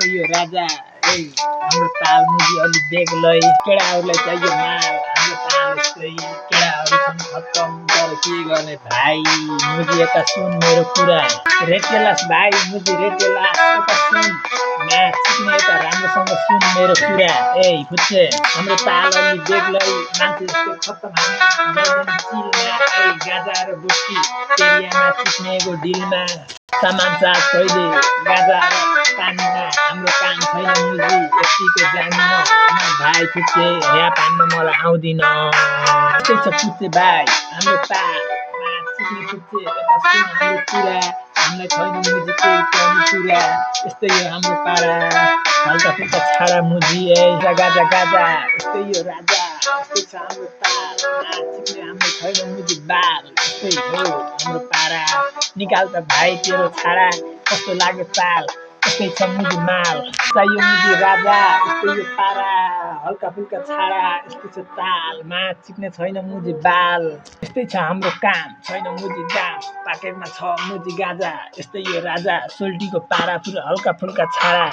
यस्तै यो राजा हाम्रो ताल मुजी अलि बेग्लै केटाहरूलाई चाहियो माल हाम्रो ताल यस्तै केटाहरू छन् खत्तम तर के गर्ने भाइ मुजी यता सुन मेरो कुरा रेटेलास भाइ मुजी रेटेलास यता सुन म्याच सिक्ने यता राम्रोसँग सुन मेरो कुरा फुच्चे हाम्रो ताल अलि बेग्लै मान्छे यस्तै खत्तम चिलमा गाजा र बुस्की एरियामा चिक्नेको डिलमा सामान चार्ज कहिले गाजा र पानीमा हाम्रो काम छैन मुजी यतिको जानिन भाइ फुच्चे ऱ्याप हान्न मलाई आउँदिन त्यही छ फुच्चे भाइ हाम्रो तालमा चिक्ने फुच्चे यता सुन हाम्रो कुरा हामीलाई छैन मुजी केही पनि कुरा यस्तै यो हाम्रो पारा हल्का फुल्का छाडा मुजी गाजा गाजा यस्तै यो राजा यस्तै छ हाम्रो तालमा चिक्ने हाम्रो छैन मुजी बाल यस्तै हो हाम्रो पारा निकाल त भाइ तेरो छाडा कस्तो लाग्यो ताल यस्तै छ मुजी माल चाहियो मुजी राजा यस्तै यो पारा हल्का फुल्का छाडा यस्तै छ तालमा चिक्ने छैन मुजी बाल यस्तै छ हाम्रो काम छैन मुजी दाम पाकेटमा छ मुजी गाजा यस्तै यो राजा सोल्टीको पारा पुरा हल्का फुल्का छाडा